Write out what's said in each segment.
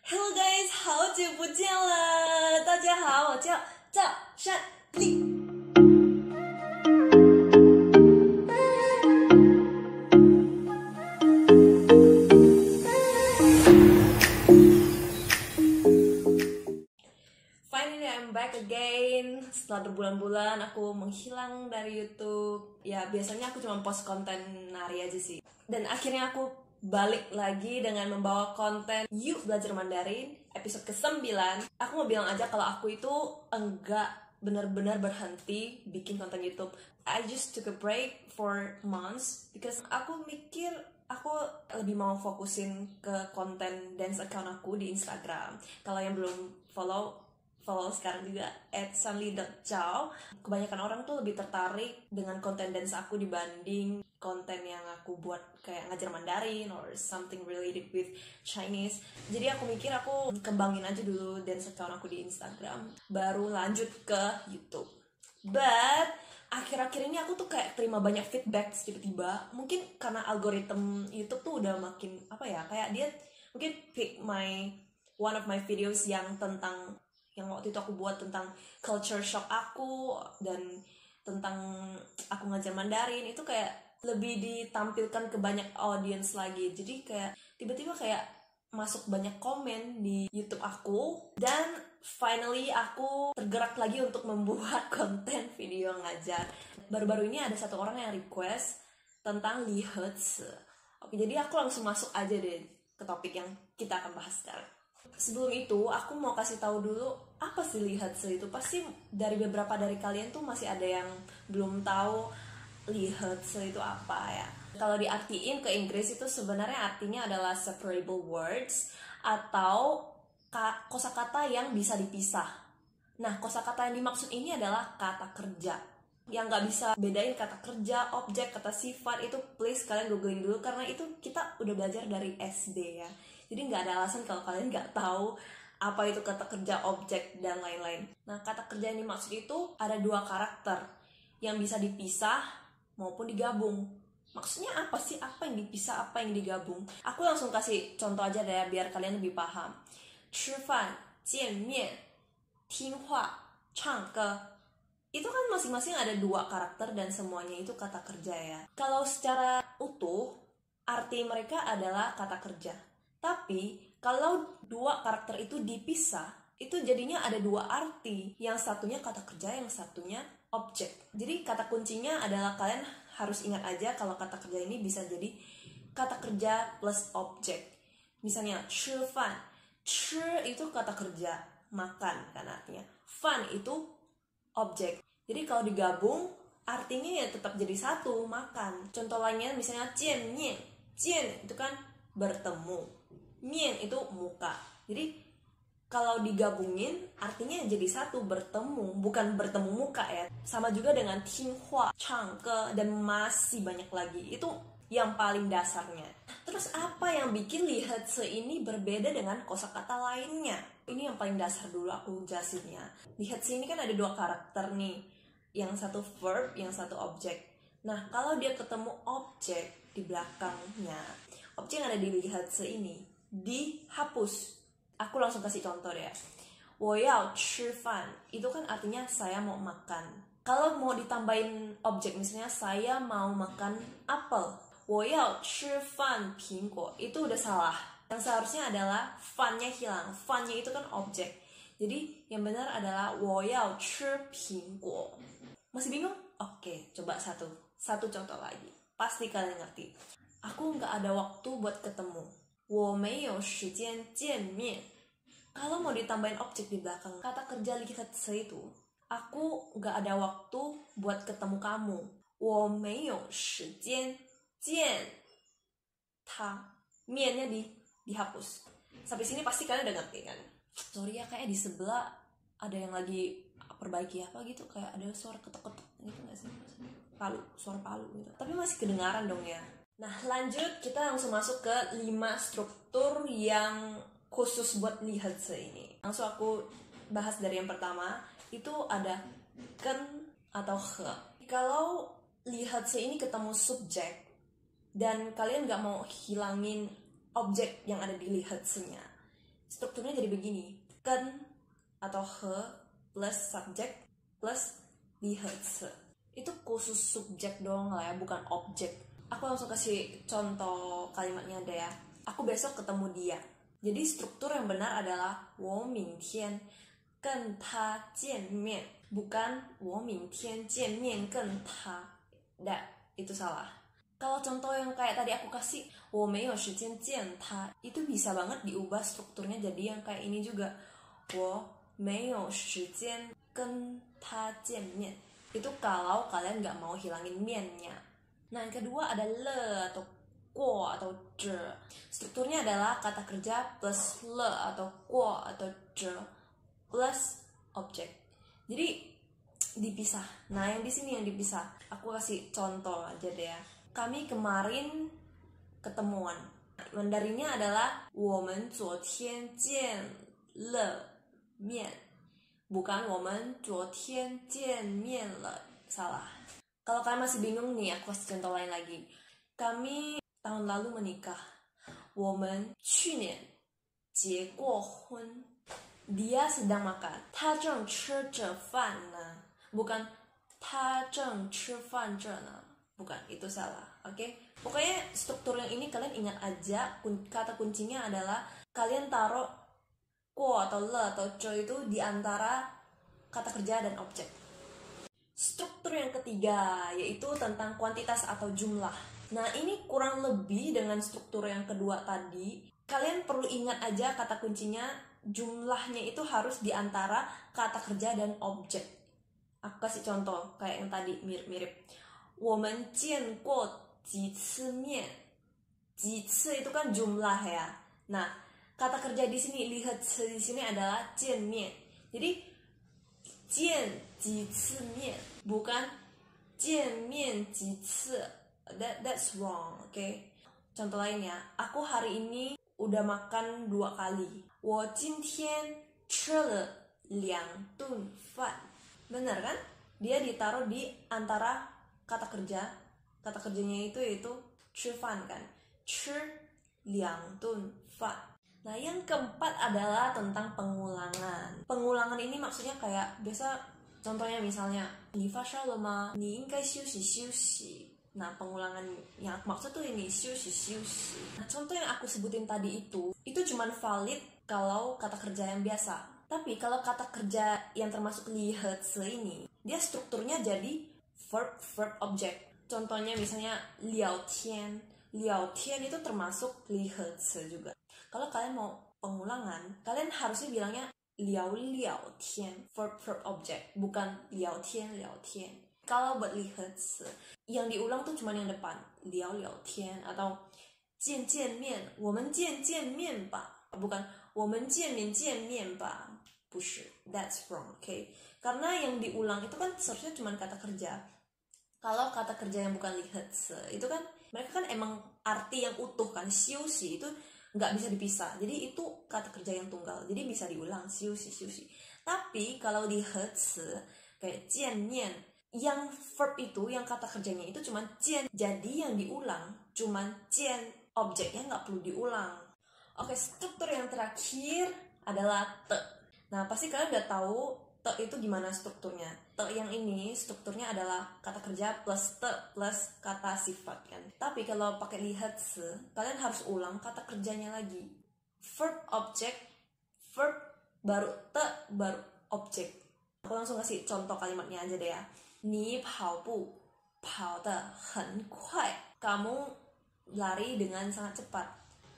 Hello guys，好久不见了！大家好，我叫赵善丽。Finally I'm back again. Setelah berbulan-bulan aku menghilang dari YouTube. Ya biasanya aku cuma post konten nari aja sih. Dan akhirnya aku balik lagi dengan membawa konten Yuk Belajar Mandarin episode ke-9. Aku mau bilang aja kalau aku itu enggak benar-benar berhenti bikin konten YouTube. I just took a break for months because aku mikir aku lebih mau fokusin ke konten dance account aku di Instagram. Kalau yang belum follow sekarang juga @sanli.chow. Kebanyakan orang tuh lebih tertarik dengan konten dance aku dibanding konten yang aku buat kayak ngajar Mandarin or something related with Chinese. Jadi aku mikir aku kembangin aja dulu dance account aku di Instagram, baru lanjut ke YouTube. But akhir-akhir ini aku tuh kayak terima banyak feedback tiba-tiba. Mungkin karena algoritma YouTube tuh udah makin kayak dia mungkin pick one of my videos yang waktu itu aku buat tentang culture shock aku dan tentang aku ngajar Mandarin, itu kayak lebih ditampilkan ke banyak audience lagi. Jadi kayak tiba-tiba kayak masuk banyak komen di YouTube aku, dan finally aku tergerak lagi untuk membuat konten video ngajar. Baru-baru ini ada satu orang yang request tentang Lihetze. Oke, jadi aku langsung masuk aja deh ke topik yang kita akan bahas sekarang. Sebelum itu, aku mau kasih tahu dulu apa sih Lihetze itu. Pasti beberapa dari kalian tuh masih ada yang belum tahu Lihetze itu apa ya. Kalau diartiin ke Inggris itu sebenarnya artinya adalah separable words atau kosakata yang bisa dipisah. Nah, kosakata yang dimaksud ini adalah kata kerja. Yang nggak bisa bedain kata kerja, objek, kata sifat itu please kalian googling dulu, karena itu kita udah belajar dari SD ya. Jadi nggak ada alasan kalau kalian nggak tahu apa itu kata kerja, objek, dan lain-lain. Nah, kata kerja yang dimaksud itu ada dua karakter yang bisa dipisah maupun digabung. Maksudnya apa sih? Apa yang dipisah, apa yang digabung? Aku langsung kasih contoh aja deh biar kalian lebih paham. 吃饭, 见面, 听话, 唱歌. Itu kan masing-masing ada dua karakter dan semuanya itu kata kerja ya. Kalau secara utuh, arti mereka adalah kata kerja. Tapi kalau dua karakter itu dipisah, itu jadinya ada dua arti. Yang satunya kata kerja, yang satunya objek. Jadi kata kuncinya adalah kalian harus ingat aja kalau kata kerja ini bisa jadi kata kerja plus objek. Misalnya 吃饭, 吃itu kata kerja, makan kan artinya. 饭 itu objek. Jadi kalau digabung artinya ya tetap jadi satu, makan. Contoh lainnya misalnya 见面, 见itu kan bertemu. Mien itu muka. Jadi kalau digabungin artinya jadi satu, bertemu, bukan bertemu muka ya. Sama juga dengan 听话, 唱歌, dan masih banyak lagi. Itu yang paling dasarnya. Terus apa yang bikin Lihetze ini berbeda dengan kosakata lainnya? Ini yang paling dasar dulu aku jelasinnya. Lihetze ini kan ada dua karakter nih. Yang satu verb, yang satu objek. Nah, kalau dia ketemu objek di belakangnya, objek yang ada di Lihetze ini dihapus. Aku langsung kasih contoh deh. 我要吃饭 itu kan artinya saya mau makan. Kalau mau ditambahin objek misalnya saya mau makan apel, 我要吃饭苹果 itu udah salah. Yang seharusnya adalah fan-nya hilang. Fan-nya itu kan objek. Jadi yang benar adalah 我要吃苹果. Masih bingung? Oke, coba satu contoh lagi. Pasti kalian ngerti. Aku nggak ada waktu buat ketemu. 我没有时间见面. Kalau mau ditambahin objek di belakang kata kerja Lihetze itu, aku nggak ada waktu buat ketemu kamu. 我没有时间见他. Miennya dihapus. Sampai sini pasti kalian udah ngerti kan? Sorry ya, kayaknya di sebelah ada yang lagi perbaiki apa gitu, kayak ada suara ketok-ketok gitu nggak sih? Suara palu gitu. Tapi masih kedengaran dong ya. Nah, lanjut kita langsung masuk ke 5 struktur yang khusus buat Lihetze ini. Langsung aku bahas dari yang pertama, itu ada ken atau he. Kalau Lihetze ini ketemu subjek dan kalian nggak mau hilangin objek yang ada di Lihetze-nya, strukturnya jadi begini. Ken atau he plus subjek plus lihe. Itu khusus subjek doang lah ya, bukan objek. Aku langsung kasih contoh kalimatnya deh ya. Aku besok ketemu dia. Jadi struktur yang benar adalah 我明天跟他见面, bukan 我明天见面跟他. Itu salah. Kalau contoh yang kayak tadi aku kasih 我没有时间见他, itu bisa banget diubah strukturnya jadi yang kayak ini juga. 我没有时间跟他见面. Itu kalau kalian nggak mau hilangin miannya. Nah, yang kedua ada le atau kuo atau zhe. Strukturnya adalah kata kerja plus le atau kuo atau zhe plus objek. Jadi dipisah. Nah, yang di sini yang dipisah. Aku kasih contoh aja deh ya. Kami kemarin ketemuan. Mandarinnya adalah 我们昨天见了面. Bukan 我们昨天见面了. Salah. Kalau kalian masih bingung nih, aku kasih contoh lain lagi. Kami tahun lalu menikah. 我们去年结过婚. Dia sedang makan. 他正吃着饭呢. Bukan 他正吃饭着呢. Bukan, itu salah. Oke? Pokoknya struktur yang ini kalian ingat aja. Kata kuncinya adalah kalian taruh ko atau le atau co itu di antara kata kerja dan objek. Struktur yang ketiga yaitu tentang kuantitas atau jumlah. Nah, ini kurang lebih dengan struktur yang kedua tadi. Kalian perlu ingat aja kata kuncinya, jumlahnya itu harus di antara kata kerja dan objek. Aku kasih contoh kayak yang tadi mirip-mirip. 我们见过几次面. 几次itu kan jumlah ya. Nah, kata kerja di sini, lihat di sini adalah 见面. Jadi 见几次面, bukan 见面几次. That's wrong, okay? Contoh lainnya, aku hari ini udah makan 2 kali. 我今天吃了2顿饭. Bener kan? Dia ditaruh di antara kata kerja. Kata kerjanya itu yaitu 吃饭 kan? 吃2顿饭. Nah, yang keempat adalah tentang pengulangan. Pengulangan ini maksudnya kayak biasa contohnya misalnya 你发烧了吗? 你应该休息休息. Nah, pengulangan yang aku maksud tuh ini 休息休息. Nah, contoh yang aku sebutin tadi itu cuman valid kalau kata kerja yang biasa. Tapi kalau kata kerja yang termasuk 离合词 ini, dia strukturnya jadi verb object. Contohnya misalnya 聊天. 聊天itu termasuk 离合词 juga. Kalau kalian mau pengulangan, kalian harusnya bilangnya 聊聊天, verb object, bukan 聊天聊天. Kalau buat 离合词, yang diulang tuh cuma yang depan, 聊聊天 atau 见见面, 我们见见面吧, bukan 我们见面见面吧. 不是, that's wrong, okay? Karena yang diulang itu kan seharusnya cuma kata kerja. Kalau kata kerja yang bukan 离合词, itu kan mereka kan emang arti yang utuh kan, 休息itu nggak bisa dipisah. Jadi itu kata kerja yang tunggal, jadi bisa diulang 休息休息. Tapi kalau 离合词 kayak 见面, yang verb itu, yang kata kerjanya itu cuma 见, jadi yang diulang cuma 见, objeknya nggak perlu diulang. Oke, struktur yang terakhir adalah te. Nah, pasti kalian udah tahu te itu gimana strukturnya. Te yang ini strukturnya adalah kata kerja plus te plus kata sifat kan. Tapi kalau pakai 离合词, kalian harus ulang kata kerjanya lagi. Verb object, verb baru te baru objek. Aku langsung kasih contoh kalimatnya aja deh ya. 你跑步跑得很快. Kamu lari dengan sangat cepat.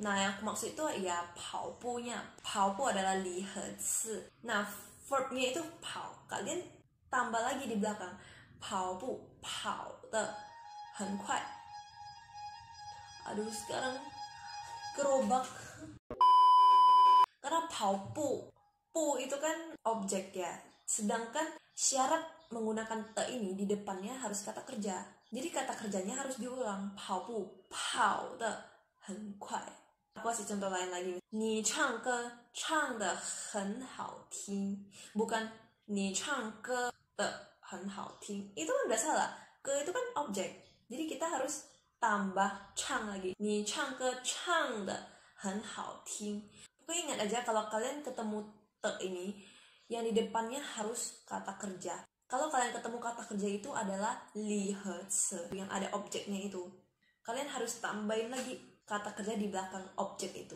Nah, yang aku maksud itu ya 跑步nya. 跑步 adalah 离合词. Nah, verbnya itu 跑. Kalian tambah lagi di belakang. 跑步跑得很快. Aduh, sekarang gerobak. Karena 跑步, pu itu kan objek ya. Sedangkan syarat menggunakan te ini di depannya harus kata kerja. Jadi kata kerjanya harus diulang. 跑步跑得很快. Aku kasih contoh lain lagi. 你唱歌唱得很好听. Bukan 你唱歌的很好听. Itu kan udah salah. Ke itu kan objek. Jadi kita harus tambah 唱 lagi. 你唱歌唱得很好听. Aku ingat aja kalau kalian ketemu te ini, yang di depannya harus kata kerja. Kalau kalian ketemu kata kerja itu adalah lihetse, yang ada objeknya itu. Kalian harus tambahin lagi kata kerja di belakang objek itu.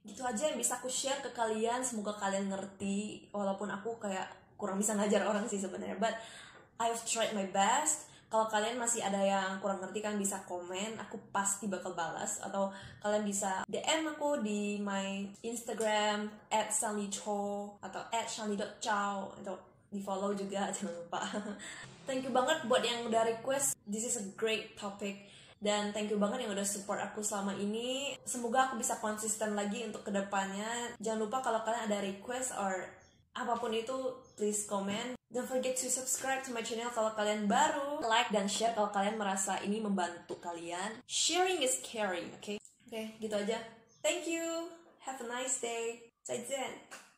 Gitu aja yang bisa aku share ke kalian. Semoga kalian ngerti, walaupun aku kayak kurang bisa ngajar orang sih sebenarnya, but I've tried my best. Kalau kalian masih ada yang kurang ngerti, kan bisa komen, aku pasti bakal balas. Atau kalian bisa DM aku di my Instagram @shanlicho atau @shanli.chow, atau di follow juga, jangan lupa. Thank you banget buat yang udah request. This is a great topic. Dan thank you banget yang udah support aku selama ini. Semoga aku bisa konsisten lagi untuk kedepannya. Jangan lupa kalau kalian ada request or apapun itu, please comment. Don't forget to subscribe to my channel kalau kalian baru. Like dan share kalau kalian merasa ini membantu kalian. Sharing is caring, okay? Oke, gitu aja. Thank you. Have a nice day. 再见.